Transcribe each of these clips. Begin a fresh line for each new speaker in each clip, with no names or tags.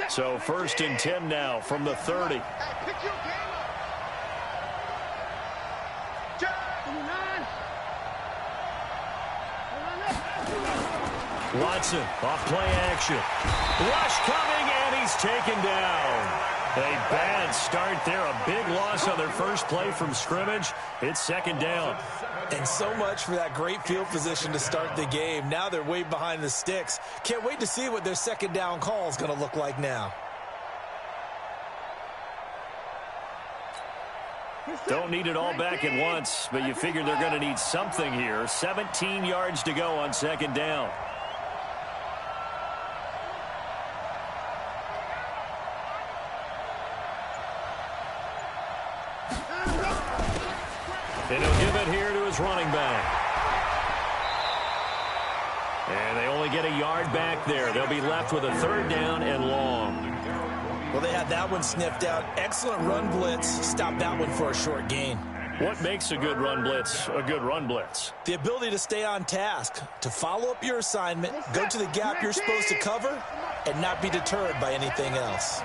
So 1st and 10 now from the 30. Watson off play action. Rush coming, and he's taken down. A bad start there. A big loss on their first play from scrimmage. It's 2nd down.
And so much for that great field position to start the game. Now they're way behind the sticks. Can't wait to see what their 2nd down call is going to look like now.
Don't need it all back at once, but you figure they're going to need something here. 17 yards to go on 2nd down. And he'll give it here to his running back. And they only get a yard back there. They'll be left with a 3rd down and long.
Well, they had that one sniffed out. Excellent run blitz. Stopped that one for a short gain.
What makes a good run blitz a good run blitz?
The ability to stay on task, to follow up your assignment, go to the gap you're supposed to cover, and not be deterred by anything else.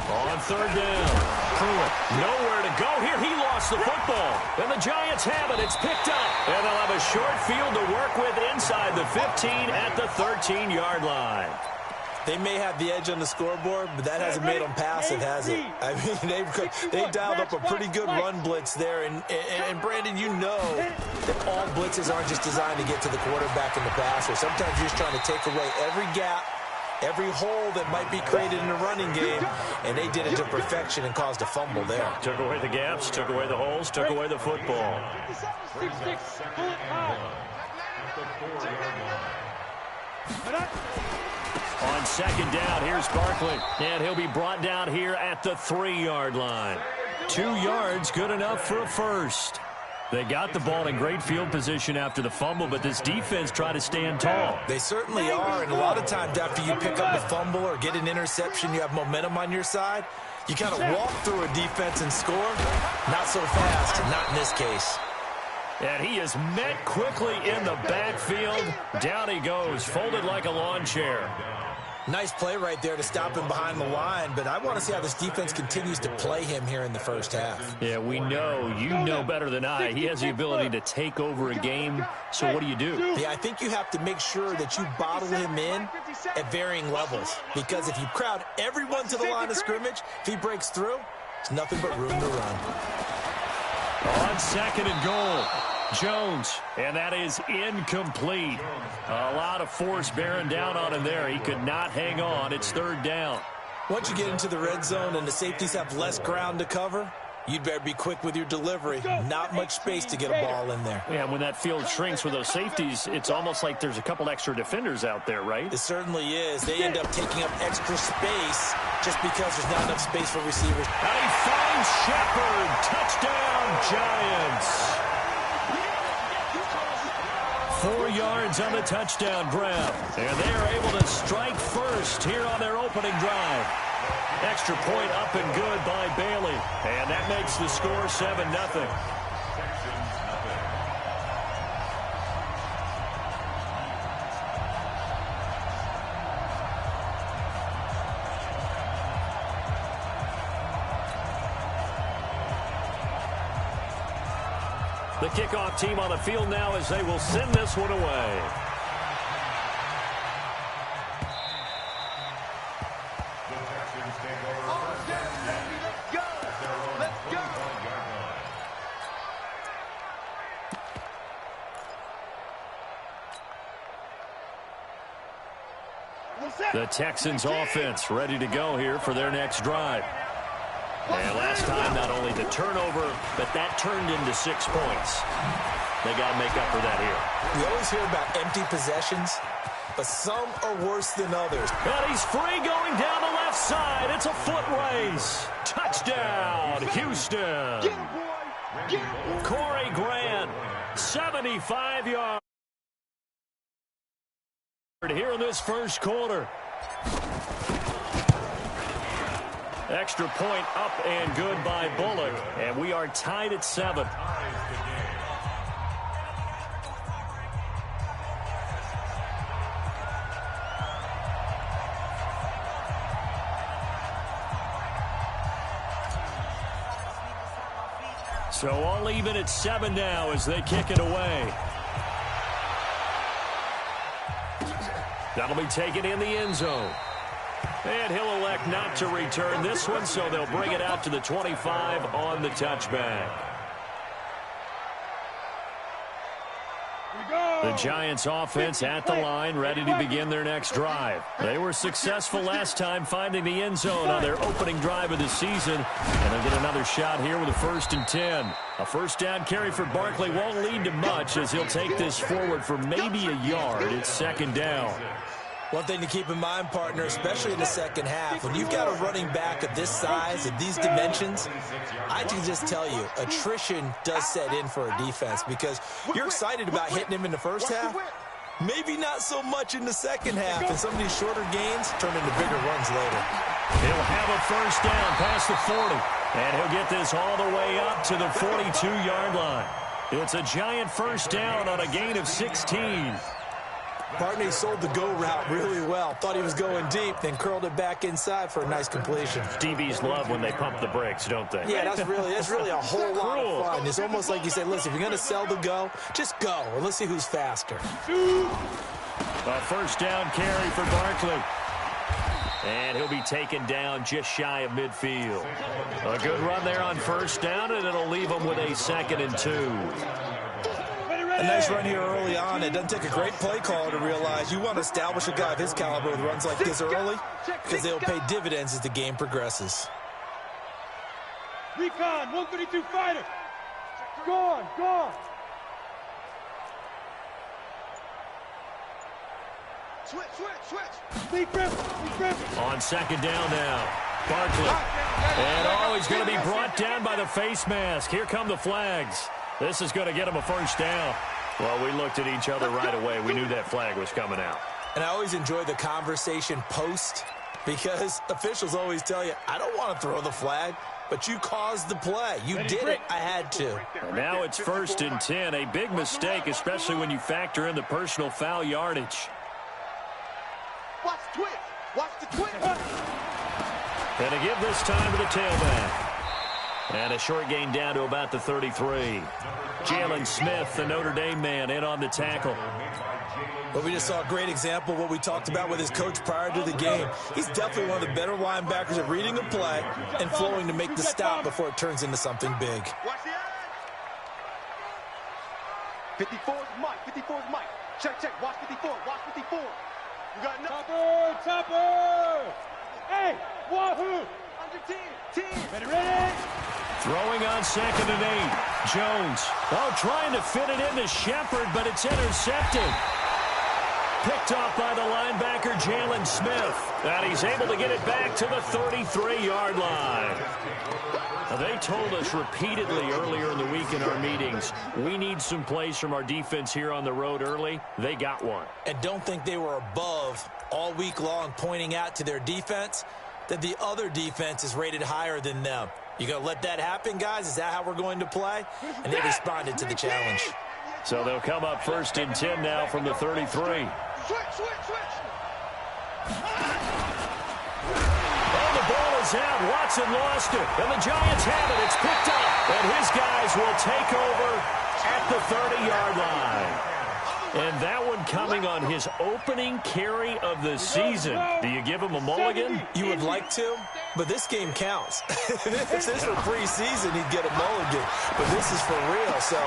On 3rd down. Pruitt, nowhere to go here. He lost the football. And the Giants have it. It's picked up. And they'll have a short field to work with inside the 15 at the 13-yard line.
They may have the edge on the scoreboard, but that hasn't made them passive, has it? I mean, they dialed up a pretty good run blitz there. And Brandon, you know that all blitzes aren't just designed to get to the quarterback and the passer. Sometimes you're just trying to take away every gap, every hole that might be created in the running game, and they did it to perfection and caused a fumble there. Took away the gaps, took away the holes, took away the football. On 2nd down, here's Barkley, and he'll be brought down here at the 3-yard line. 2 yards, good enough for a first. They got the ball in great field position after the fumble, but this defense tried to stand tall. They certainly are, and a lot of times after you pick up a fumble or get an interception, you have momentum on your side. You kind of walk through a defense and score. Not so fast, not in this case.
And he is met quickly in the backfield. Down he goes, folded like a lawn chair.
Nice play right there to stop him behind the line, but I want to see how this defense continues to play him here in the first half.
Yeah, we know, you know better than I, he has the ability to take over a game, so what do you do?
Yeah, I think you have to make sure that you bottle him in at varying levels, because if you crowd everyone to the line of scrimmage, if he breaks through, it's nothing but room to run.
On 2nd and goal, Jones, and that is incomplete. A lot of force bearing down on him there. He could not hang on. It's 3rd down.
Once you get into the red zone and the safeties have less ground to cover, you'd better be quick with your delivery. Not much space to get a ball in there.
Yeah, when that field shrinks with those safeties, it's almost like there's a couple extra defenders out there, right?
It certainly is. They end up taking up extra space just because there's not enough space for receivers.
And he finds Shepard. Touchdown, Giants. 4 yards on the touchdown grab. And they are able to strike first here on their opening drive. Extra point up and good by Bailey. And that makes the score 7-0. The kickoff team on the field now as they will send this one away. The Texans offense ready to go here for their next drive. And last time, not only the turnover, but that turned into 6 points. They got to make up for that here.
We always hear about empty possessions, but some are worse than others.
And he's free going down the left side. It's a foot race. Touchdown, Houston. Corey Grant, 75 yards here in this first quarter. Extra point up and good by Bullock. And we are tied at 7. So all even at 7 now as they kick it away. That'll be taken in the end zone. And he'll elect not to return this one, so they'll bring it out to the 25 on the touchback. The Giants offense at the line, ready to begin their next drive. They were successful last time finding the end zone on their opening drive of the season. And they'll get another shot here with a 1st and 10. A first down carry for Barkley won't lead to much as he'll take this forward for maybe a yard. It's 2nd down.
One thing to keep in mind, partner, especially in the second half, when you've got a running back of this size, of these dimensions, I can just tell you, attrition does set in for a defense because you're excited about hitting him in the first half. Maybe not so much in the second half, and some of these shorter gains turn into bigger runs later.
He'll have a first down past the 40, and he'll get this all the way up to the 42-yard line. It's a Giant first down on a gain of 16.
Partner, he sold the go route really well. Thought he was going deep, then curled it back inside for a nice completion.
DBs love when they pump the brakes, don't they?
Yeah, that's really a whole lot of fun. It's almost like you said, listen, if you're going to sell the go, just go, and let's see who's faster.
A first down carry for Barkley. And he'll be taken down just shy of midfield. A good run there on first down, and it'll leave him with a 2nd and 2.
A nice run here early on. It doesn't take a great play caller to realize you want to establish a guy of his caliber with runs like this early because they'll pay dividends as the game progresses.
Recon, 132 fighter. Gone. Switch. Lead grip.
On 2nd down now. Barkley. And he's going to be brought down by the face mask. Here come the flags. This is going to get him a first down. Well, we looked at each other right away. We knew that flag was coming out.
And I always enjoy the conversation post because officials always tell you, I don't want to throw the flag, but you caused the play. You did it. I had to.
And now it's 1st and 10. A big mistake, especially when you factor in the personal foul yardage.
Watch the twitch.
And to give this time to the tailback. And a short gain down to about the 33. Jalen Smith, the Notre Dame man, in on the tackle.
Well, we just saw a great example of what we talked about with his coach prior to the game. He's definitely one of the better linebackers at reading a play and flowing to make the stop before it turns into something big.
Watch the 54's Mike. Check. Watch 54. You got enough. Topper. Hey, wahoo. Under 10. Ready.
Throwing on 2nd and 8. Jones. Trying to fit it into Shepard, but it's intercepted. Picked off by the linebacker, Jalen Smith. And he's able to get it back to the 33-yard line. They told us repeatedly earlier in the week in our meetings, we need some plays from our defense here on the road early. They got one.
And don't think they were above all week long pointing out to their defense that the other defense is rated higher than them. You going to let that happen, guys? Is that how we're going to play? And they responded to the challenge.
So they'll come up 1st and 10 now from the 33.
Switch.
The ball is out. Watson lost it. And the Giants have it. It's picked up. And his guys will take over at the 30-yard line. And that one coming on his opening carry of the season. Do you give him a mulligan?
You would like to, but this game counts. If this were preseason, he'd get a mulligan. But this is for real, so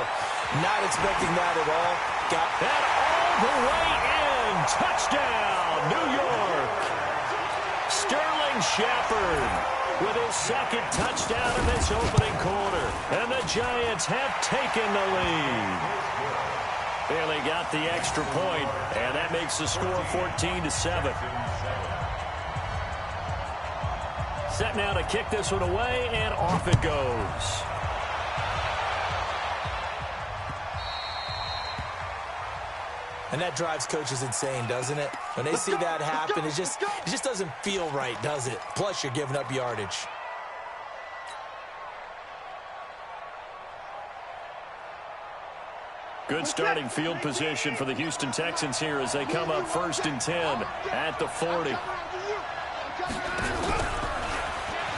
not expecting that at all.
Got that all the way in. Touchdown, New York. Sterling Shepard with his 2nd touchdown in this opening quarter. And the Giants have taken the lead. Bailey got the extra point, and that makes the score 14-7. Set now to kick this one away, and off it goes.
And that drives coaches insane, doesn't it? When they see that happen, it just doesn't feel right, does it? Plus, you're giving up yardage.
Good starting field position for the Houston Texans here as they come up 1st and 10 at the 40.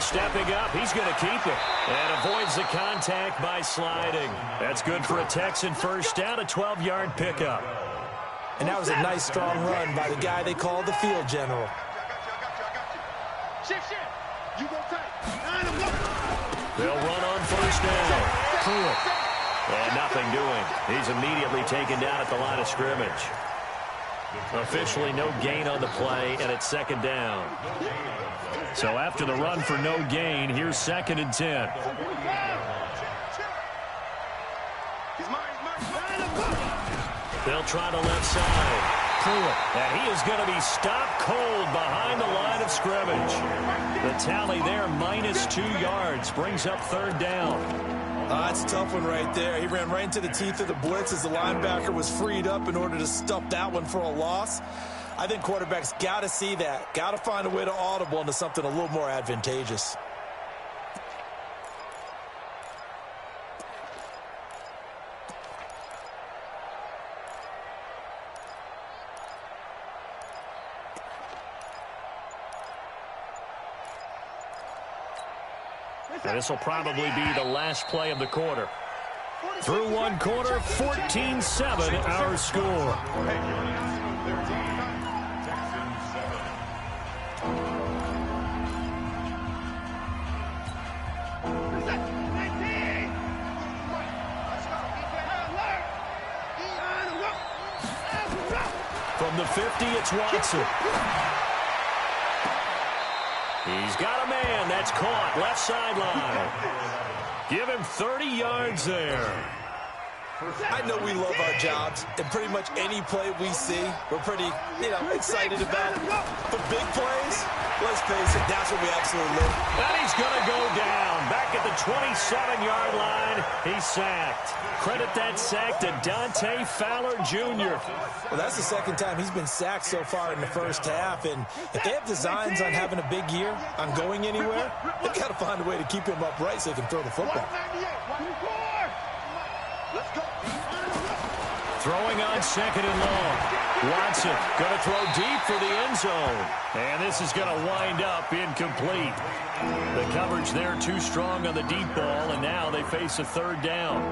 stepping up. He's going to keep it. And avoids the contact by sliding. That's good for a Texan first down, a 12-yard pickup.
And that was a nice, strong run by the guy they called the field general.
They'll run on first down. Pruitt. And nothing doing. He's immediately taken down at the line of scrimmage. Officially no gain on the play, and it's second down. So after the run for no gain, here's 2nd and 10. They'll try to left side. Pruitt. And he is going to be stopped cold behind the line of scrimmage. The tally there, -2 yards, brings up 3rd down.
That's a tough one right there. He ran right into the teeth of the blitz as the linebacker was freed up in order to stuff that one for a loss. I think quarterbacks got to see that. Got to find a way to audible into something a little more advantageous.
And this will probably be the last play of the quarter. Through one quarter, 14-7 our score. From the 50, it's Watson. He's got a man. That's caught. Left sideline. Give him 30 yards there.
I know we love our jobs, and pretty much any play we see, we're pretty, excited about. But big plays, let's face it, that's what we absolutely live.
And he's going to go down. Back at the 27-yard line, he's sacked. Credit that sack to Dante Fowler Jr.
Well, that's the 2nd time he's been sacked so far in the first half, and if they have designs on having a big year, on going anywhere, they've got to find a way to keep him upright so they can throw the football.
Throwing on 2nd and long. Watson going to throw deep for the end zone. And this is going to wind up incomplete. The coverage there too strong on the deep ball, and now they face a 3rd down.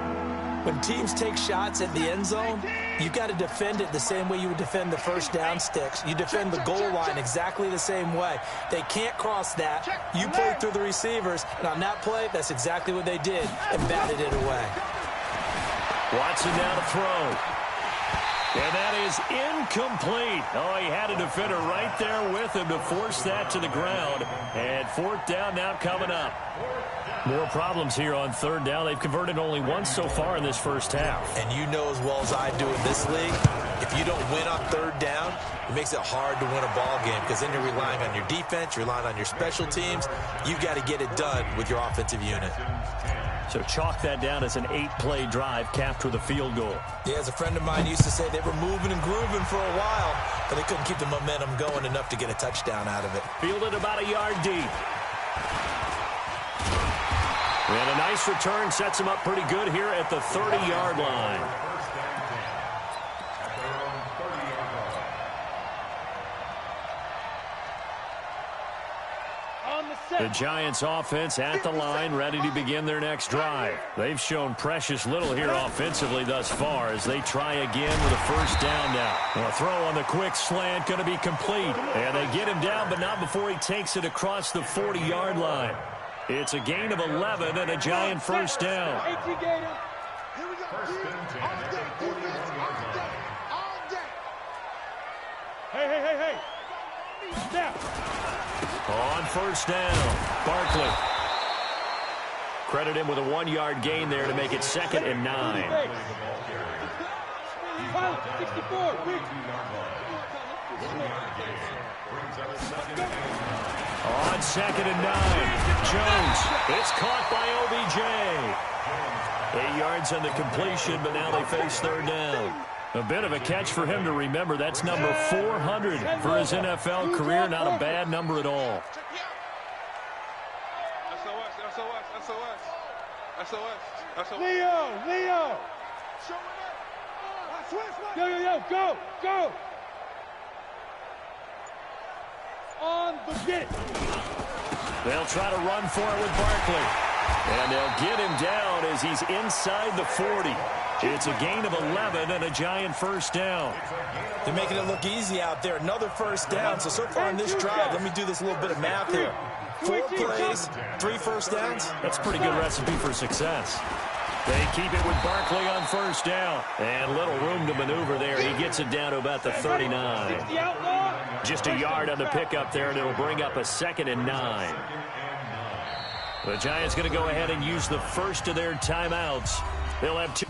When teams take shots at the end zone, you've got to defend it the same way you would defend the first down sticks. You defend the goal line exactly the same way. They can't cross that. You play through the receivers, and on that play, that's exactly what they did and batted it away.
Watson now to throw. And that is incomplete. Oh, he had a defender right there with him to force that to the ground. And 4th down now coming up. More problems here on 3rd down. They've converted only once so far in this first half.
And you know as well as I do in this league, if you don't win on 3rd down, it makes it hard to win a ball game because then you're relying on your defense, you're relying on your special teams. You've got to get it done with your offensive unit.
So chalk that down as an 8-play drive capped with a field goal.
Yeah, as a friend of mine used to say, they were moving and grooving for a while, but they couldn't keep the momentum going enough to get a touchdown out of it.
Fielded about a yard deep. And a nice return sets him up pretty good here at the 30-yard line. The Giants offense at the line, ready to begin their next drive. They've shown precious little here offensively thus far as they try again with a 1st down now. A throw on the quick slant going to be complete. And they get him down, but not before he takes it across the 40-yard line. It's a gain of 11 and a Giant 1st down.
Hey. Now.
On 1st down, Barkley. Credit him with a 1-yard gain there to make it 2nd and 9.
64.
On 2nd and 9, Jones. It's caught by OBJ. 8 yards on the completion, but now they face 3rd down. A bit of a catch for him to remember. That's number 400 for his NFL career. Not a bad number at all.
SOS. Leo. Yo, go. On the get.
They'll try to run for it with Barkley. And they'll get him down as he's inside the 40. It's a gain of 11 and a giant first down.
They're making it look easy out there. Another first down. So far in this drive, let me do this little bit of math here. 4 plays, 3 first downs.
That's a pretty good recipe for success. They keep it with Barkley on first down. And little room to maneuver there. He gets it down to about the 39. Just a yard on the pickup there, and it'll bring up a 2nd and 9. The Giants going to go ahead and use the first of their timeouts. They'll have 2.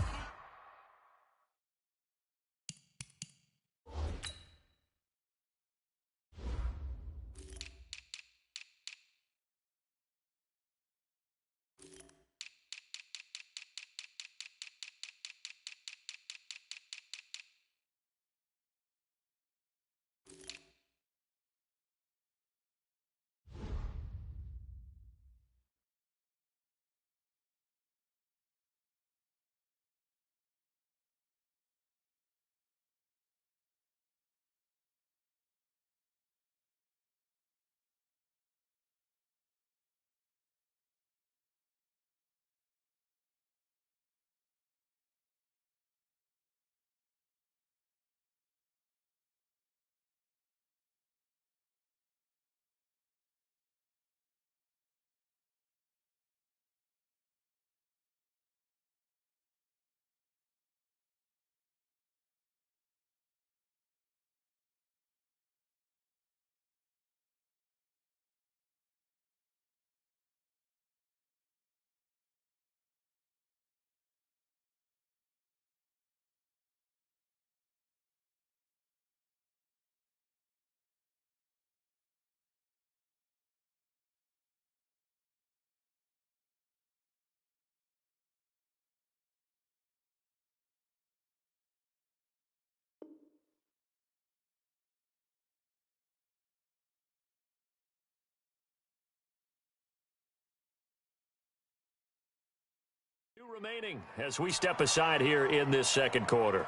Remaining as we step aside here in this second quarter.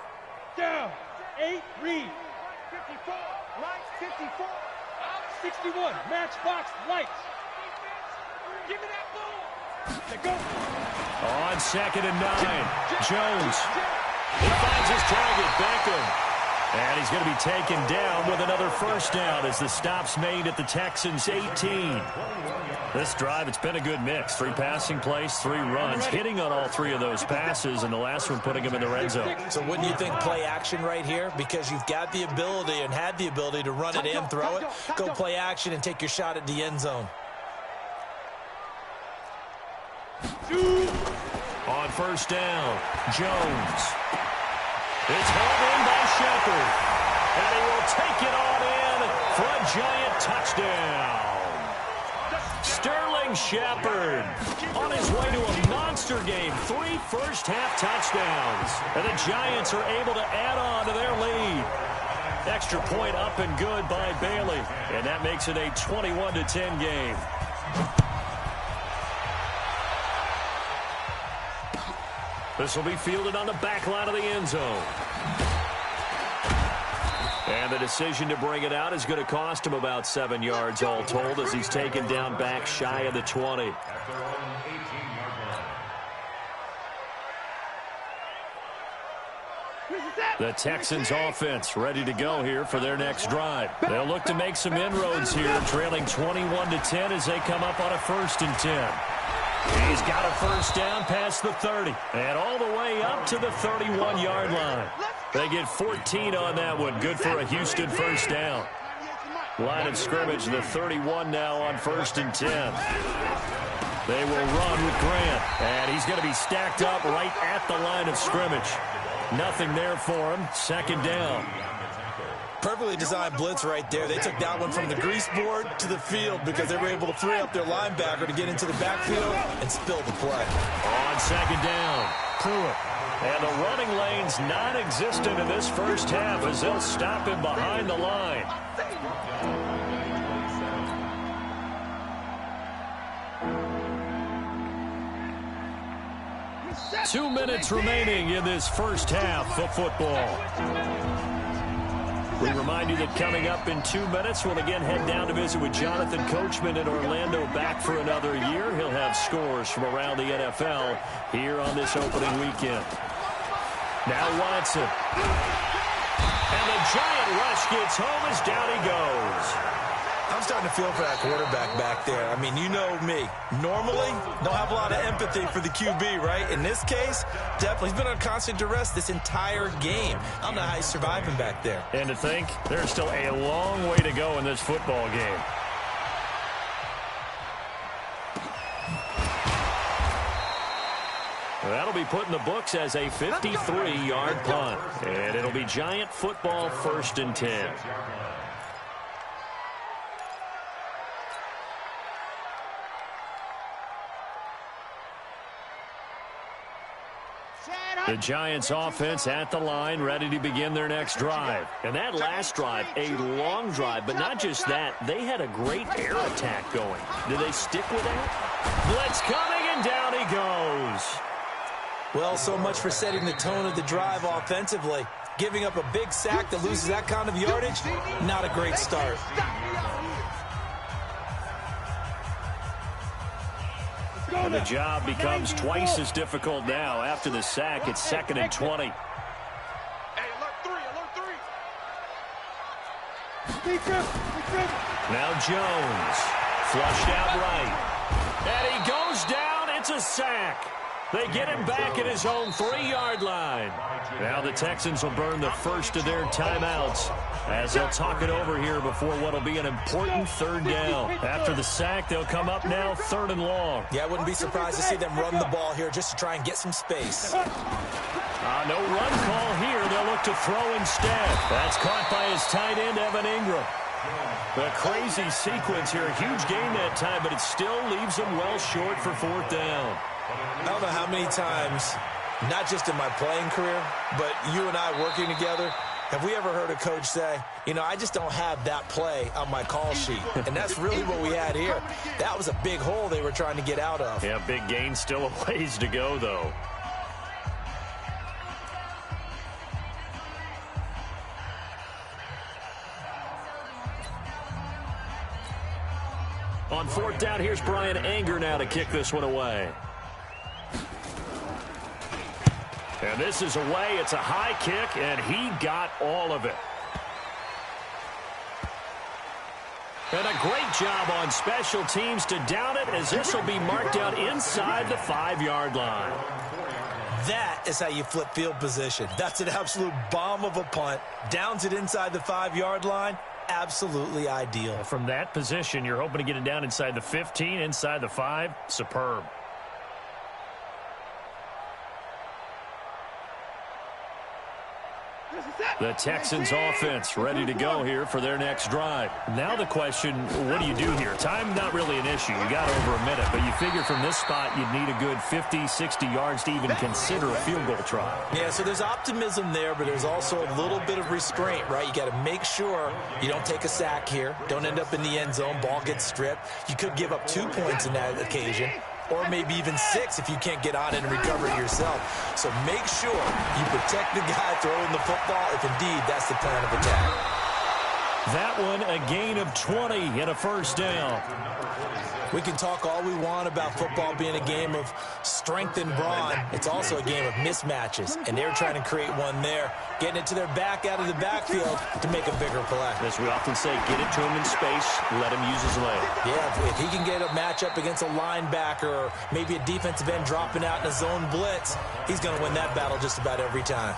Down. 8, read. 54. Lights, 54. 61. Matchbox, lights. Give me that ball. They go.
On 2nd and 9. Jones. He finds his target, Beckham. And he's going to be taken down with another first down as the stop's made at the Texans' 18. This drive, it's been a good mix. 3 passing plays, 3 runs, hitting on all 3 of those passes, and the last one putting him in the red zone.
So wouldn't you think play action right here? Because you've got the ability and had the ability to run it in, throw it, go play action, and take your shot at the end zone.
On first down, Jones. It's held in by Shepard. And he will take it on in for a giant touchdown. Sterling Shepard on his way to a monster game. 3 first-half touchdowns. And the Giants are able to add on to their lead. Extra point up and good by Bailey. And that makes it a 21-10 game. This will be fielded on the back line of the end zone. And the decision to bring it out is going to cost him about 7 yards all told as he's taken down back shy of the 20. The Texans offense ready to go here for their next drive. They'll look to make some inroads here, trailing 21-10 as they come up on a 1st and 10. He's got a first down past the 30 and all the way up to the 31-yard line. They get 14 on that one. Good for a Houston first down. Line of scrimmage, the 31 now on 1st and 10. They will run with Grant, and he's going to be stacked up right at the line of scrimmage. Nothing there for him. 2nd down.
Perfectly designed blitz right there. They took that one from the grease board to the field because they were able to free up their linebacker to get into the backfield and spill the play.
On 2nd down, Pruitt. And the running lane's non-existent in this first half as they'll stop him behind the line. "2 minutes remaining in this first half of football. We remind you that coming up in 2 minutes, we'll again head down to visit with Jonathan Coachman in Orlando, back for another year. He'll have scores from around the NFL here on this opening weekend. Now Watson. And the giant rush gets home as down he goes.
I'm starting to feel for that quarterback back there. I mean, you know me. Normally, don't have a lot of empathy for the QB, right? In this case, definitely. He's been on constant duress this entire game. I don't know how he's surviving back there.
And to think, there's still a long way to go in this football game. That'll be put in the books as a 53-yard punt. And it'll be Giant football 1st and 10. The Giants offense at the line, ready to begin their next drive. And that last drive, a long drive, but not just that. They had a great air attack going. Do they stick with that? Blitz coming, and down he goes.
Well, so much for setting the tone of the drive offensively. Giving up a big sack that loses that kind of yardage, not a great start.
And the job becomes twice as difficult now. After the sack, it's 2nd and 20.
Hey, alert 3.
Now Jones, flushed out right. And he goes down. It's a sack. They get him back at his own 3-yard line. Now the Texans will burn the first of their timeouts as they'll talk it over here before what will be an important 3rd down. After the sack, they'll come up now 3rd and long.
Yeah, I wouldn't be surprised to see them run the ball here just to try and get some space.
No run call here. They'll look to throw instead. That's caught by his tight end, Evan Ingram. A crazy sequence here. A huge gain that time, but it still leaves them well short for 4th down.
I don't know how many times, not just in my playing career, but you and I working together, have we ever heard a coach say, you know, I just don't have that play on my call sheet. And that's really what we had here. That was a big hole they were trying to get out of.
Yeah, big gain, still a ways to go, though. On 4th down, here's Brian Anger now to kick this one away. And this is away. It's a high kick, and he got all of it. And a great job on special teams to down it, as this will be marked out inside the 5-yard line.
That is how you flip field position. That's an absolute bomb of a punt. Downs it inside the 5-yard line. Absolutely ideal.
From that position, you're hoping to get it down inside the 15, inside the 5. Superb. The Texans offense ready to go here for their next drive. Now the question, what do you do here? Time not really an issue. You got over a minute, but you figure from this spot you'd need a good 50, 60 yards to even consider a field goal try.
Yeah, so there's optimism there, but there's also a little bit of restraint, right? You got to make sure you don't take a sack here. Don't end up in the end zone. Ball gets stripped. You could give up 2 points in that occasion, or maybe even 6 if you can't get on it and recover it yourself. So make sure you protect the guy throwing the football if indeed that's the plan of attack.
That one a gain of 20 and a 1st down.
We can talk all we want about football being a game of strength and brawn. It's also a game of mismatches, and they're trying to create one there, getting it to their back out of the backfield to make a bigger play.
As we often say, get it to him in space, let him use his leg.
Yeah, if he can get a matchup against a linebacker or maybe a defensive end dropping out in a zone blitz, he's going to win that battle just about every time.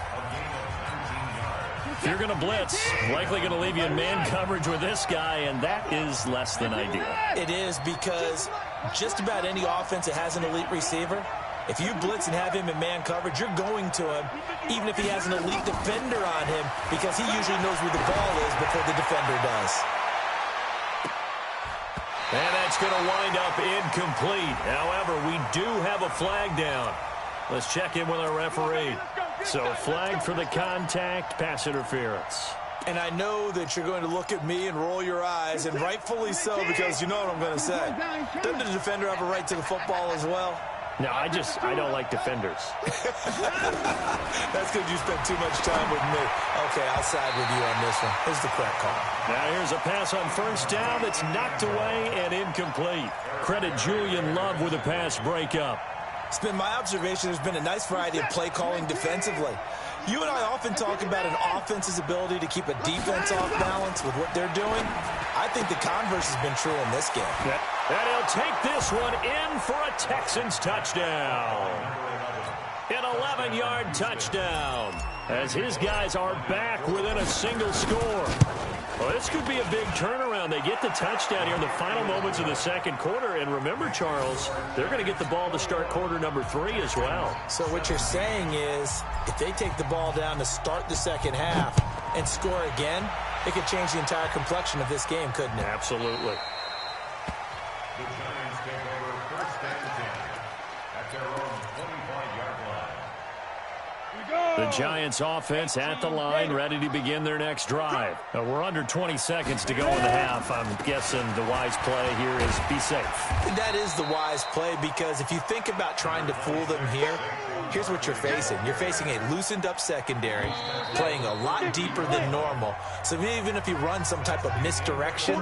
If you're going to blitz, likely going to leave you in man coverage with this guy, and that is less than ideal.
It is, because just about any offense that has an elite receiver, if you blitz and have him in man coverage, you're going to him, even if he has an elite defender on him, because he usually knows where the ball is before the defender does.
And that's going to wind up incomplete. However, we do have a flag down. Let's check in with our referee. So, flag for the contact, pass interference.
And I know that you're going to look at me and roll your eyes, and rightfully so, because you know what I'm going to say. Doesn't the defender have a right to the football as well?
No, I don't like defenders.
That's because you spent too much time with me. Okay, I'll side with you on this one. Here's the correct call.
Now here's a pass on first down that's knocked away and incomplete. Credit Julian Love with a pass breakup.
It's been my observation there's been a nice variety of play calling defensively. You and I often talk about an offense's ability to keep a defense off balance with what they're doing. I think the converse has been true in this game.
And he'll take this one in for a Texans touchdown. An 11-yard touchdown as his guys are back within a single score. Well, this could be a big turnaround. They get the touchdown here in the final moments of the second quarter. And remember, Charles, they're going to get the ball to start quarter number 3 as well.
So what you're saying is if they take the ball down to start the second half and score again, it could change the entire complexion of this game, couldn't it?
Absolutely.
The Giants take over first and 10 at their own 25-yard line.
The Giants offense at the line, ready to begin their next drive. We're under 20 seconds to go in the half. I'm guessing the wise play here is be safe.
That is the wise play because if you think about trying to fool them here, here's what you're facing. You're facing a loosened up secondary, playing a lot deeper than normal. So even if you run some type of misdirection,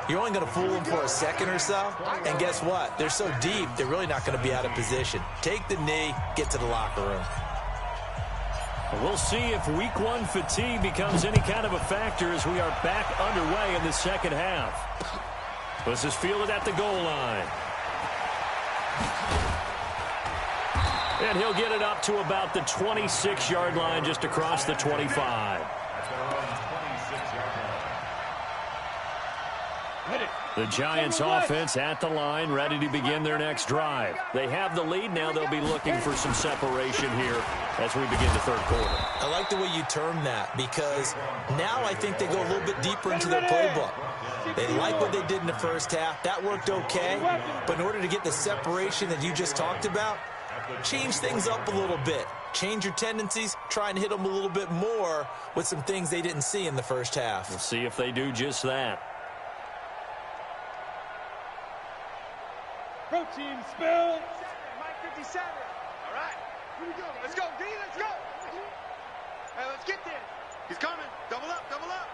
you're only going to fool them for a second or so. And guess what? They're so deep, they're really not going to be out of position. Take the knee, get to the locker room.
We'll see if week 1 fatigue becomes any kind of a factor as we are back underway in the second half. This is fielded at the goal line. And he'll get it up to about the 26-yard line, just across the 25. The Giants offense at the line, ready to begin their next drive. They have the lead. Now they'll be looking for some separation here as we begin the third quarter.
I like the way you term that because now I think they go a little bit deeper into their playbook. They like what they did in the first half. That worked okay. But in order to get the separation that you just talked about, change things up a little bit. Change your tendencies. Try and hit them a little bit more with some things they didn't see in the first half.
We'll see if they do just that.
Pro team spell.
Mike 57. All right. Here we go. Let's go, D. Let's go. Hey, let's get there. He's coming. Double up. Double up.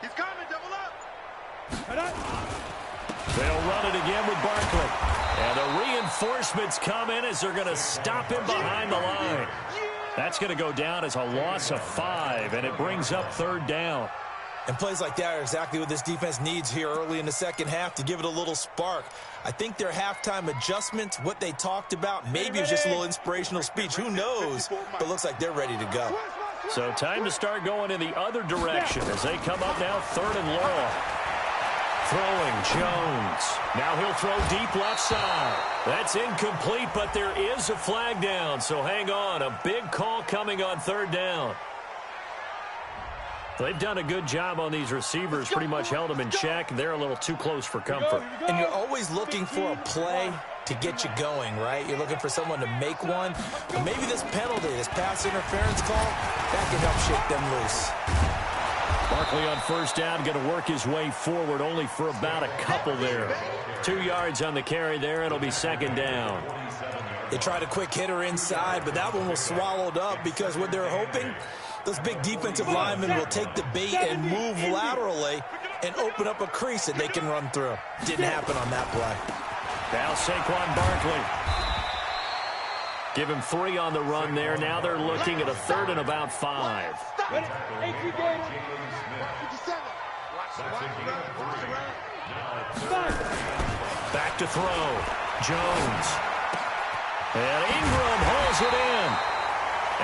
He's coming. Double up.
They'll run it again with Barkley. And the reinforcements come in as they're going to stop him behind the line. That's going to go down as a loss of 5, and it brings up third down.
And plays like that are exactly what this defense needs here early in the second half to give it a little spark. I think their halftime adjustments, what they talked about, maybe it was just a little inspirational speech. Who knows? But looks like they're ready to go.
So time to start going in the other direction as they come up now third and long. Throwing Jones. Now he'll throw deep left side. That's incomplete, but there is a flag down. So hang on. A big call coming on third down. They've done a good job on these receivers, pretty much held them in check. They're a little too close for comfort.
And you're always looking for a play to get you going, right? You're looking for someone to make one. But maybe this penalty, this pass interference call, that can help shake them loose.
Barkley on first down, going to work his way forward, only for about a couple there. 2 yards on the carry there. It'll be second down.
They tried a quick hitter inside, but that one was swallowed up because what they're hoping, those big defensive linemen will take the bait and move laterally and open up a crease that they can run through. Didn't happen on that play.
Now Saquon Barkley. Give him 3 on the run there. Now they're looking at a third and about 5. Back to throw. Jones. And Ingram hauls it in.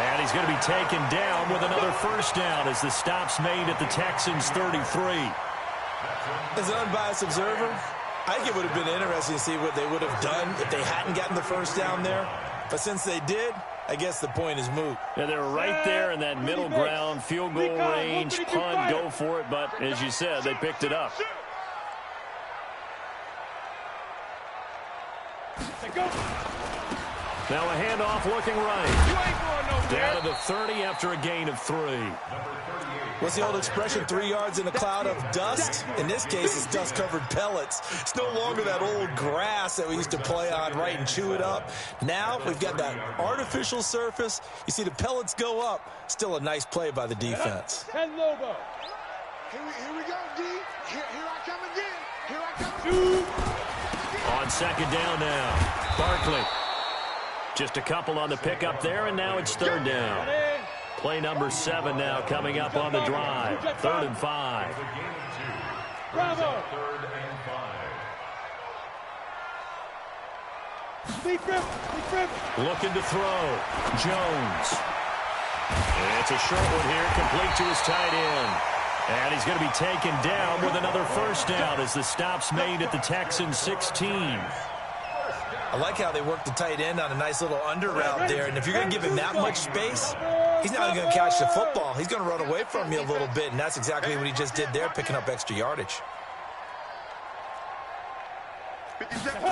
And he's going to be taken down with another first down as the stop's made at the Texans' 33.
As an unbiased observer, I think it would have been interesting to see what they would have done if they hadn't gotten the first down there. But since they did, I guess the point is moot.
Yeah, they're right there in that middle ground, field goal range, punt, go for it. But as you said, they picked it up.
Go.
Now a handoff looking right.
You ain't going nowhere.
Down to the 30 after a gain of 3.
What's the old expression, 3 yards in a cloud of dust? In this case, it's dust-covered pellets. It's no longer that old grass that we used to play on, right, and chew it up. Now we've got that artificial surface. You see the pellets go up. Still a nice play by the defense.
And Lobo.
Here we go, D. Here I come again. Here I come.
On second down now, Barkley. Just a couple on the pickup there, and now it's third down. Play number 7 now coming up on the drive. 3rd and 5.
Bravo. Speed grip.
Looking to throw. Jones. It's a short one here, complete to his tight end. And he's going to be taken down with another first down as the stop's made at the Texans 16.
I like how they work the tight end on a nice little under route there. And if you're going to give him that much space, he's not going to catch the football. He's going to run away from you a little bit, and that's exactly what he just did there, picking up extra yardage.
57.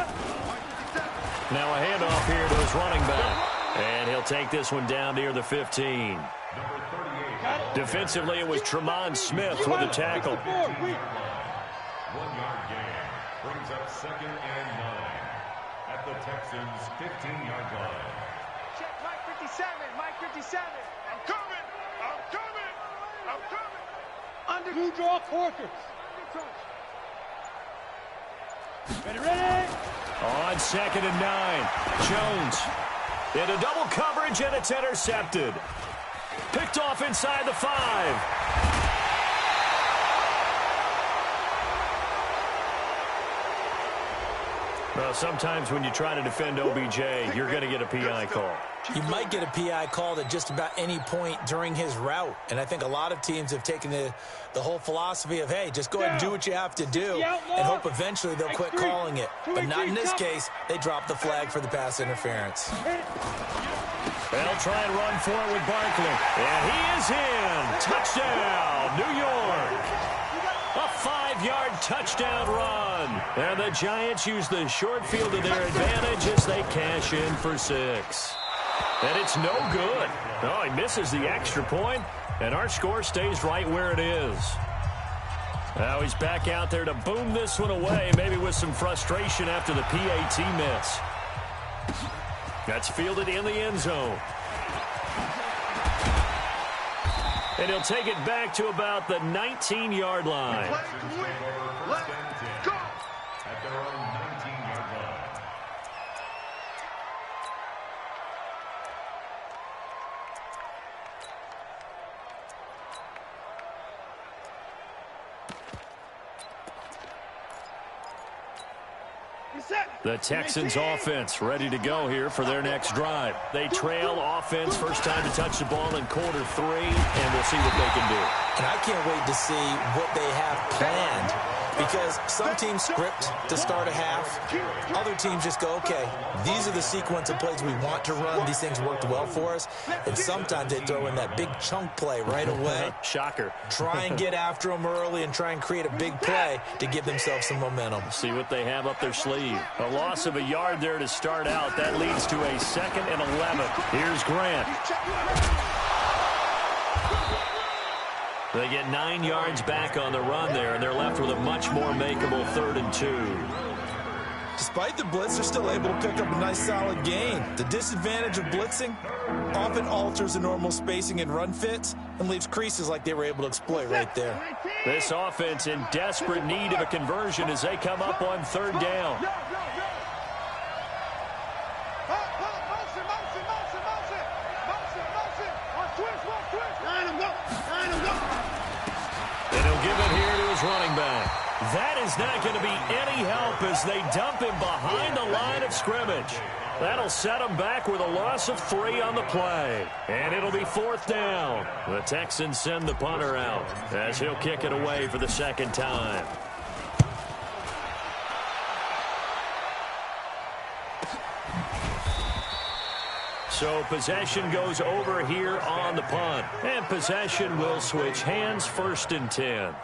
Now a handoff here to his running back. And he'll take this one down near the 15. Defensively, it was Tremont Smith with a tackle.
1 yard gain brings up 2nd and 9 at the Texans' 15-yard line.
Check Mike 57. Mike 57. I'm coming.
Under 2 draw quarters. Ready.
On 2nd and 9, Jones into double coverage, and it's intercepted. Picked off inside the 5. Well, sometimes when you try to defend OBJ, you're going to get a PI call.
You might get a PI called at just about any point during his route. And I think a lot of teams have taken the whole philosophy of, hey, just go ahead and do what you have to do and hope eventually they'll quit calling it. But not in this case. They dropped the flag for the pass interference.
They'll try and run for it with Barkley. And he is in. Touchdown, New York. A 5-yard touchdown run. And the Giants use the short field to their advantage as they cash in for 6. And it's no good. Oh, he misses the extra point, and our score stays right where it is. Now he's back out there to boom this one away, maybe with some frustration after the PAT miss. That's fielded in the end zone. And he'll take it back to about the 19-yard line.
Let's go.
At their own 19-yard line.
The Texans offense ready to go here for their next drive. They trail offense, first time to touch the ball in quarter 3, and we'll see what they can do.
And I can't wait to see what they have planned, because some teams script to start a half. Other teams just go, okay, these are the sequence of plays we want to run. These things worked well for us. And sometimes they throw in that big chunk play right away.
Shocker.
Try and get after them early and try and create a big play to give themselves some momentum.
See what they have up their sleeve. A loss of a yard there to start out. That leads to a 2nd and 11. Here's Grant. They get 9 yards back on the run there, and they're left with a much more makeable 3rd and 2.
Despite the blitz, they're still able to pick up a nice solid gain. The disadvantage of blitzing often alters the normal spacing and run fits and leaves creases like they were able to exploit right there.
This offense in desperate need of a conversion as they come up on 3rd down. And he'll give it here to his running back. That is not going to be any help as they dump him behind the line of scrimmage. That'll set him back with a loss of 3 on the play. And it'll be 4th down. The Texans send the punter out as he'll kick it away for the 2nd time. So possession goes over here on the punt. And possession will switch hands, 1st and 10.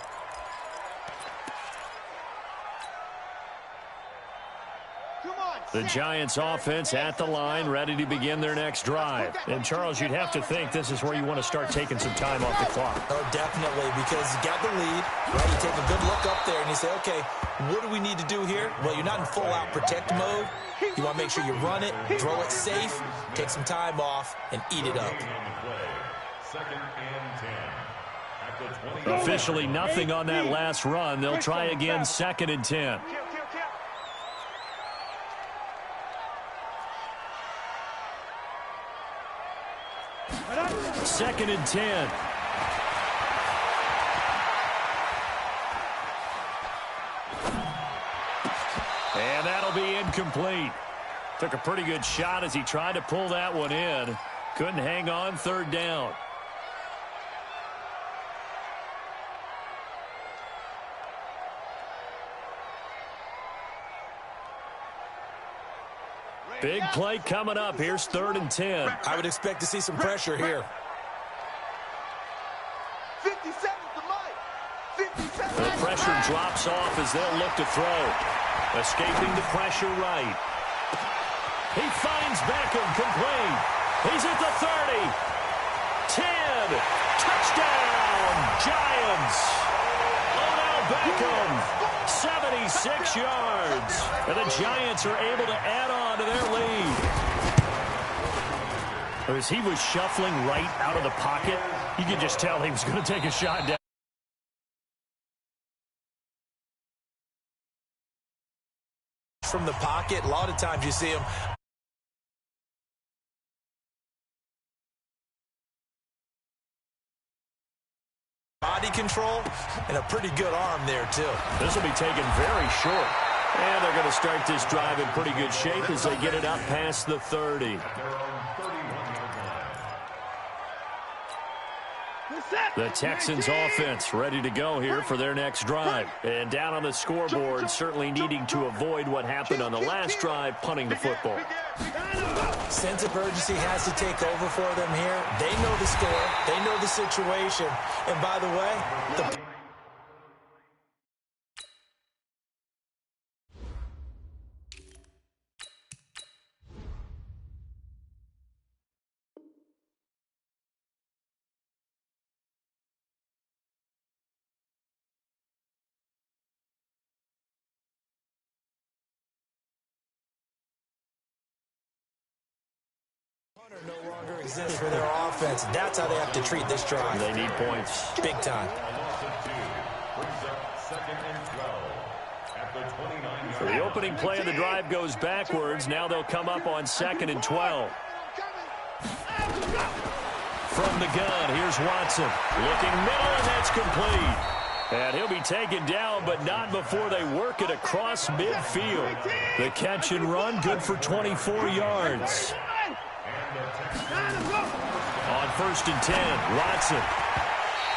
Come on,
The Giants offense at the line, ready to begin their next drive. And, Charles, you'd have to think this is where you want to start taking some time off the clock.
Oh, definitely, because you got the lead, right? You take a good look up there and you say, okay, what do we need to do here? Well, you're not in full-out protect mode. You want to make sure you run it, throw it safe, take some time off, and eat it up.
Second and 10. At the 20.
Officially nothing on that last run. They'll try again, second and 10. Second and 10. And that'll be incomplete. Took a pretty good shot as he tried to pull that one in. Couldn't hang on, third down. Big play coming up. Here's third and 10.
I would expect to see some pressure here.
57 to Mike. 57.
The pressure drops off as they'll look to throw. Escaping the pressure right. He finds Beckham complete. He's at the 30. 10. Touchdown, Giants. Odell Beckham. 76 yards. And the Giants are able to add on to their lead. As he was shuffling right out of the pocket, you could just tell he was going to take a shot down.
From the pocket, a lot of times you see him body control and a pretty good arm there too.
This will be taken very short. And they're going to start this drive in pretty good shape as they get it up past the 30. The Texans offense ready to go here for their next drive. And down on the scoreboard, certainly needing to avoid what happened on the last drive, punting the football.
Sense of urgency has to take over for them here. They know the score. They know the situation. And by the way, the no longer exists for their offense. That's how they have to treat this drive.
They need points.
Big time.
So the opening play of the drive goes backwards. Now they'll come up on second and 12. From the gun, here's Watson. Looking middle, and that's complete. And he'll be taken down, but not before they work it across midfield. The catch and run, good for 24 yards. On first and 10, Watson.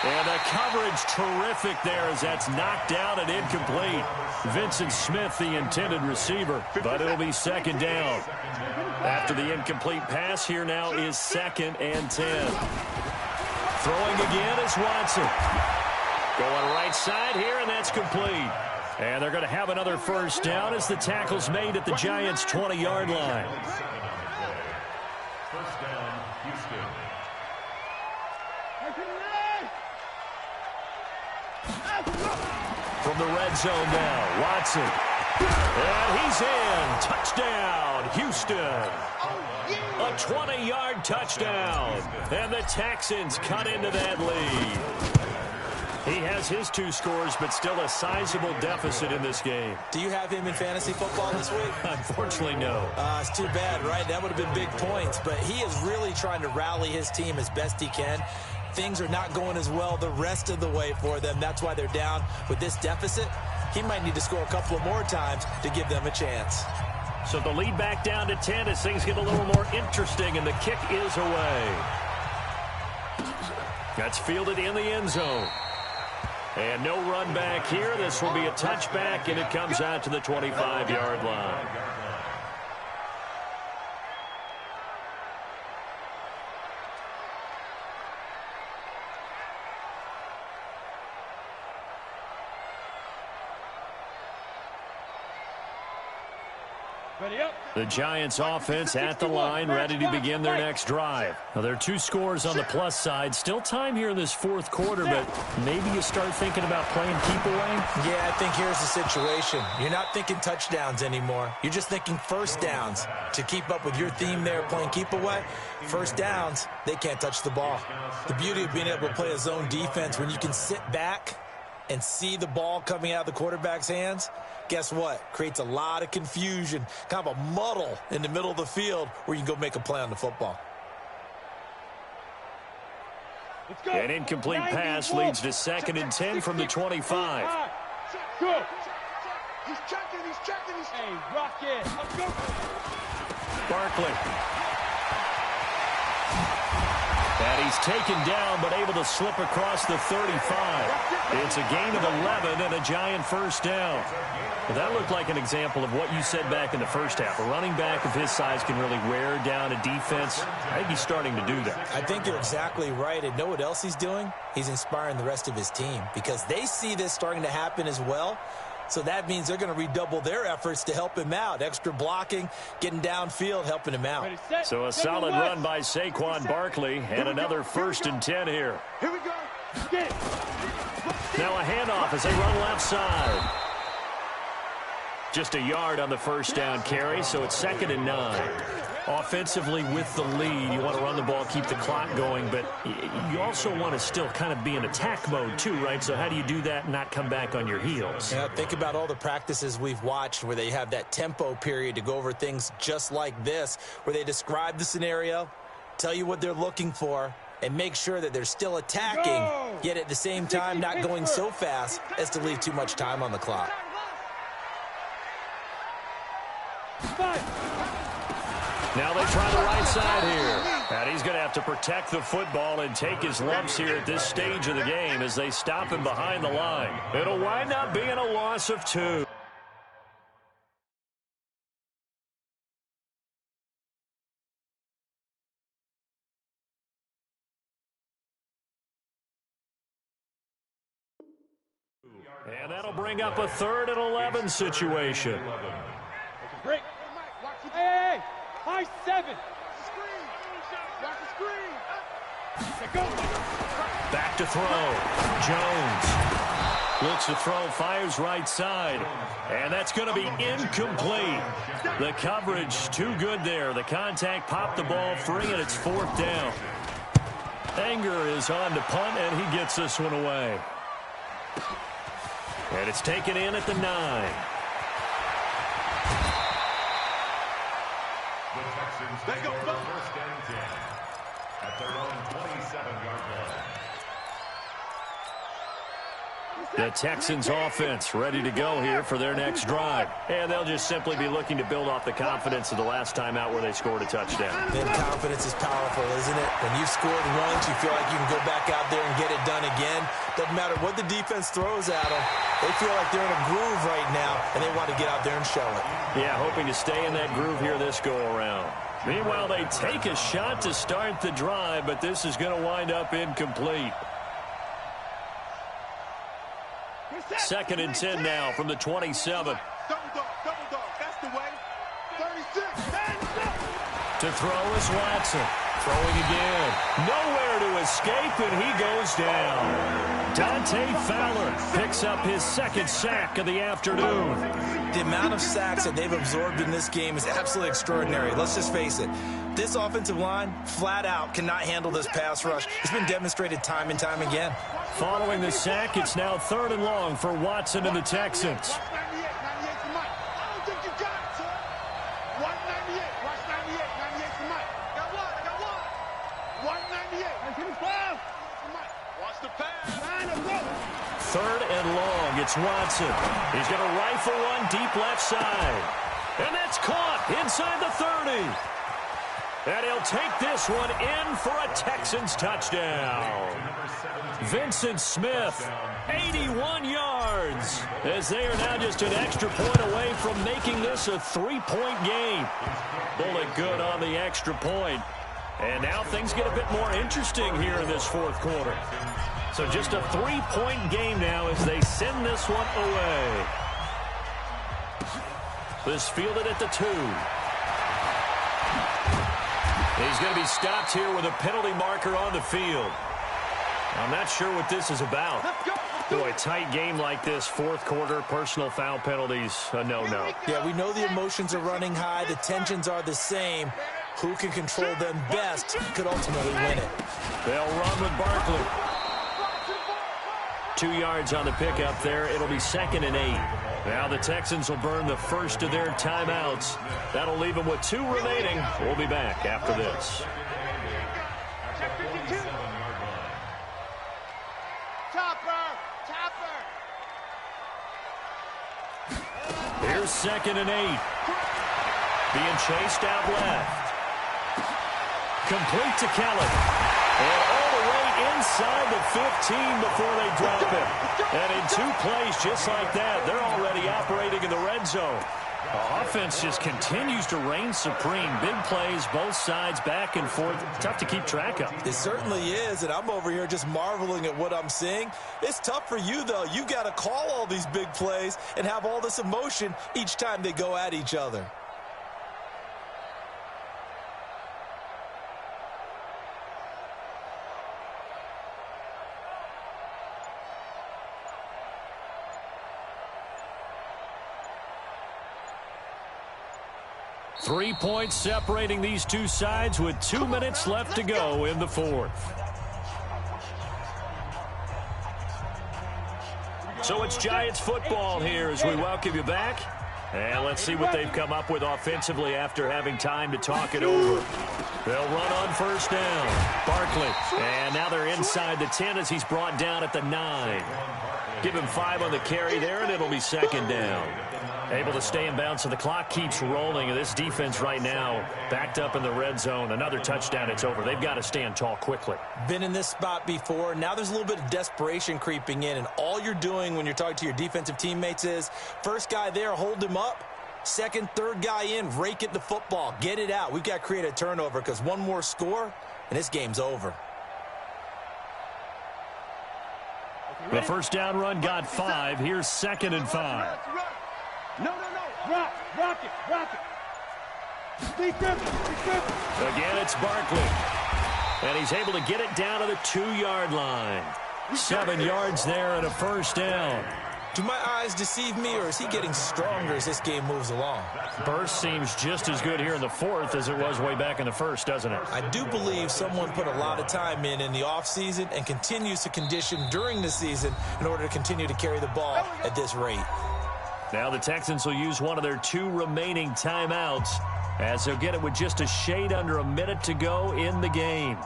And the coverage terrific there as that's knocked down and incomplete. Vincent Smith, the intended receiver, but it'll be second down. After the incomplete pass, here now is second and 10. Throwing again is Watson. Going right side here, and that's complete. And they're going to have another first down as the tackle's made at the Giants' 20-yard line.
First down, Houston.
From the red zone now, Watson. And he's in. Touchdown, Houston. A 20-yard touchdown. And the Texans cut into that lead. He has his 2 scores, but still a sizable deficit in this game.
Do you have him in fantasy football this week?
Unfortunately, no.
It's too bad, right? That would have been big points. But he is really trying to rally his team as best he can. Things are not going as well the rest of the way for them. That's why they're down with this deficit. He might need to score a couple of more times to give them a chance.
So the lead back down to 10 as things get a little more interesting, and the kick is away. That's fielded in the end zone. And no run back here. This will be a touchback, and it comes out to the 25-yard line.
Ready up.
The Giants offense at the line, ready to begin their next drive. Now, there are 2 scores on the plus side. Still time here in this fourth quarter, but maybe you start thinking about playing keep away?
Yeah, I think here's the situation. You're not thinking touchdowns anymore. You're just thinking first downs. To keep up with your theme there, playing keep away, first downs, they can't touch the ball. The beauty of being able to play a zone defense when you can sit back and see the ball coming out of the quarterback's hands, guess what? Creates a lot of confusion, kind of a muddle in the middle of the field where you can go make a play on the football.
Let's go.
An incomplete pass leads to 2nd and 10 from the 25.
Go.
He's checking.
Hey, rock it. Let's go.
Barkley. And he's taken down, but able to slip across the 35. It's a gain of 11 and a Giant first down. Well, that looked like an example of what you said back in the first half. A running back of his size can really wear down a defense. I think he's starting to do that.
I think you're exactly right. And know what else he's doing? He's inspiring the rest of his team because they see this starting to happen as well. So that means they're going to redouble their efforts to help him out. Extra blocking, getting downfield, helping him out.
Ready, set.
So a solid run by Saquon Barkley and another 1st and 10 here.
Here we go.
Get it.
Now a handoff as they run left side. Just a yard on the first down carry, so it's 2nd and 9. Offensively with the lead, you want to run the ball, keep the clock going, but you also want to still kind of be in attack mode too, right? So how do you do that and not come back on your heels?
Yeah, think about all the practices we've watched where they have that tempo period to go over things just like this, where they describe the scenario, tell you what they're looking for, and make sure that they're still attacking, yet at the same time not going so fast as to leave too much time on the clock.
5.
Now they try the right side here. And he's going to have to protect the football and take his lumps here at this stage of the game as they stop him behind the line. It'll wind up being a loss of 2. And that'll bring up a 3rd and 11 situation.
Break. Hey, high 7.
Watch the screen.
Let go.
Back to throw. Jones looks to throw, fires right side. And that's going to be incomplete. The coverage too good there. The contact popped the ball free, and it's 4th down. Anger is on to punt, and he gets this one away. And it's taken in at the 9.
They go first and 10 at their own 27-yard line.
The Texans offense ready to go here for their next drive. And they'll just simply be looking to build off the confidence of the last time out where they scored a touchdown.
Then confidence is powerful, isn't it? When you've scored once, you feel like you can go back out there and get it done again. Doesn't matter what the defense throws at them. They feel like they're in a groove right now, and they want to get out there and show it.
Yeah, hoping to stay in that groove here this go-around. Meanwhile, they take a shot to start the drive, but this is going to wind up incomplete. 2nd and 10 now from the 27.
Double dog, that's the way. 36, hands up.
To throw is Watson. Throwing again. Nowhere to escape, and he goes down. Dante Fowler picks up his 2nd sack of the afternoon.
The amount of sacks that they've absorbed in this game is absolutely extraordinary. Let's just face it. This offensive line, flat out, cannot handle this pass rush. It's been demonstrated time and time again.
Following the sack, it's now 3rd and long for Watson and the Texans.
Watch 98, 98 for Mike. I don't think you got it, sir. Watch 98, watch 98, 98 for Mike. Got one, I got one. Watch 98. For Mike. Watch the pass.
3rd and long, it's Watson. He's going to rifle one deep left side. And that's caught inside the 30. And he'll take this one in for a Texans touchdown. Vincent Smith, 81 yards, as they are now just an extra point away from making this a 3-point game. Bullet good on the extra point. And now things get a bit more interesting here in this 4th quarter. So just a 3-point game now as they send this one away. This fielded at the 2. He's going to be stopped here with a penalty marker on the field. I'm not sure what this is about. Boy, a tight game like this, fourth quarter, personal foul penalties, a no-no.
Yeah, we know the emotions are running high. The tensions are the same. Who can control them best could ultimately win it.
They'll run with Barkley. 2 yards on the pickup there. It'll be 2nd and 8. Now the Texans will burn the first of their timeouts. That'll leave them with 2 remaining. We'll be back after this. Here's 2nd and 8. Being chased out left. Complete to Kelly. And all the way inside the 15 before they drop him. And in 2 plays just like that, they're already operating in the red zone. The offense just continues to reign supreme. Big plays, both sides, back and forth. Tough to keep track of.
It certainly is, and I'm over here just marveling at what I'm seeing. It's tough for you, though. You got to call all these big plays and have all this emotion each time they go at each other.
Three points separating these two sides with 2 minutes left to go in the fourth. So it's Giants football here as we welcome you back. And let's see what they've come up with offensively after having time to talk it over. They'll run on first down. Barkley. And now they're inside the 10 as he's brought down at the 9. Give him 5 on the carry there, and it'll be 2nd down. Able to stay in bounds, so the clock keeps rolling. And this defense right now backed up in the red zone. Another touchdown, it's over. They've got to stand tall quickly.
Been in this spot before. Now there's a little bit of desperation creeping in. And all you're doing when you're talking to your defensive teammates is, first guy there, hold him up. Second, third guy in, rake at the football. Get it out. We've got to create a turnover because one more score, and this game's over.
The first down run got 5. Here's 2nd and 5.
No. Rock it. Stay simple.
Again, it's Barkley. And he's able to get it down to the 2-yard line. 7 yards there and a first down.
Do my eyes deceive me, or is he getting stronger as this game moves along?
Burst seems just as good here in the fourth as it was way back in the first, doesn't it?
I do believe someone put a lot of time in the offseason and continues to condition during the season in order to continue to carry the ball at this rate.
Now the Texans will use one of their 2 remaining timeouts as they'll get it with just a shade under a minute to go in the game.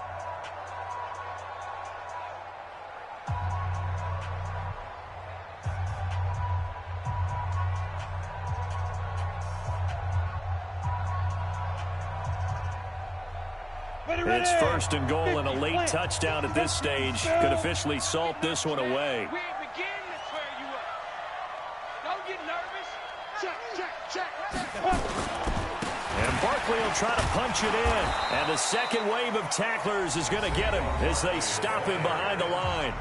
It's 1st and goal, and a late touchdown at this stage could officially salt this one away.
We ain't beginning to tear you up. Don't get nervous. Check.
And Barkley will try to punch it in. And the second wave of tacklers is going to get him as they stop him behind the line.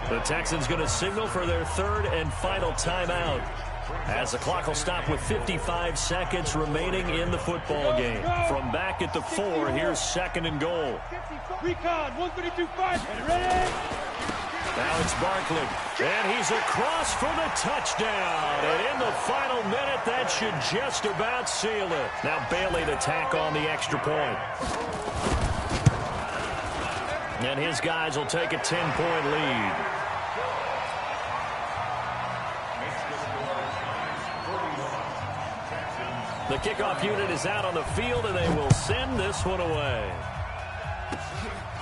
The Texans going to signal for their 3rd and final timeout, as the clock will stop with 55 seconds remaining in the football game. From back at the 4, here's 2nd and goal.
Recon, 132-5. Ready?
Now it's Barkley, and he's across for the touchdown. And in the final minute, that should just about seal it. Now Bailey to tack on the extra point. And his guys will take a 10-point lead. The kickoff unit is out on the field, and they will send this one away.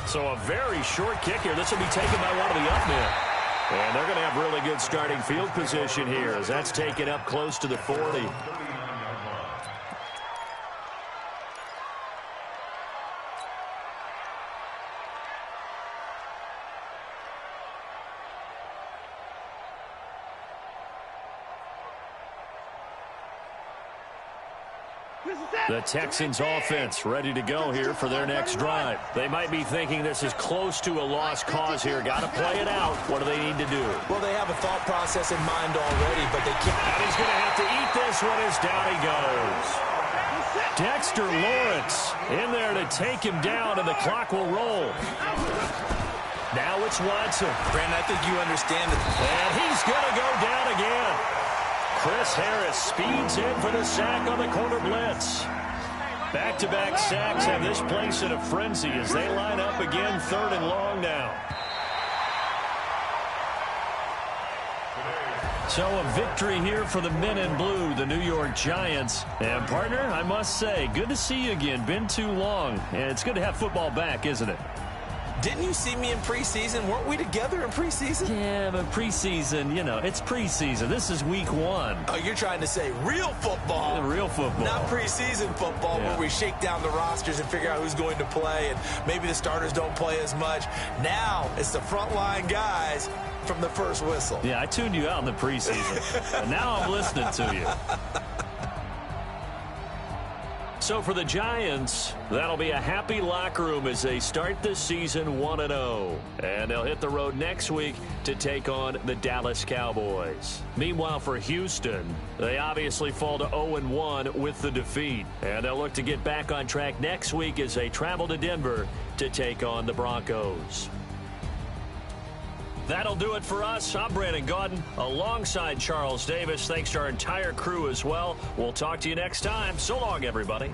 So a very short kick here. This will be taken by one of the up men. And they're going to have really good starting field position here as that's taken up close to the 40. The Texans offense ready to go here for their next drive. They might be thinking this is close to a lost cause here. Got to play it out. What do they need to do?
Well, they have a thought process in mind already, but they can't.
And he's going to have to eat this one as down he goes. Dexter Lawrence in there to take him down, and the clock will roll. Now it's Watson.
Brandon, I think you understand it.
And he's going to go down again. Chris Harris speeds in for the sack on the corner blitz. Back-to-back sacks have this place in a frenzy as they line up again, 3rd and long now. So a victory here for the men in blue, the New York Giants. And, partner, I must say, good to see you again. Been too long. And it's good to have football back, isn't it?
Didn't you see me in preseason? Weren't we together in preseason?
Yeah, but preseason, you know, it's preseason. This is week 1.
Oh, you're trying to say real football.
Real football.
Not preseason football where we shake down the rosters and figure out who's going to play, and maybe the starters don't play as much. Now it's the frontline guys from the first whistle.
Yeah, I tuned you out in the preseason. And now I'm listening to you. So for the Giants, that'll be a happy locker room as they start the season 1-0. And they'll hit the road next week to take on the Dallas Cowboys. Meanwhile, for Houston, they obviously fall to 0-1 with the defeat. And they'll look to get back on track next week as they travel to Denver to take on the Broncos. That'll do it for us. I'm Brandon Gaudin alongside Charles Davis. Thanks to our entire crew as well. We'll talk to you next time. So long, everybody.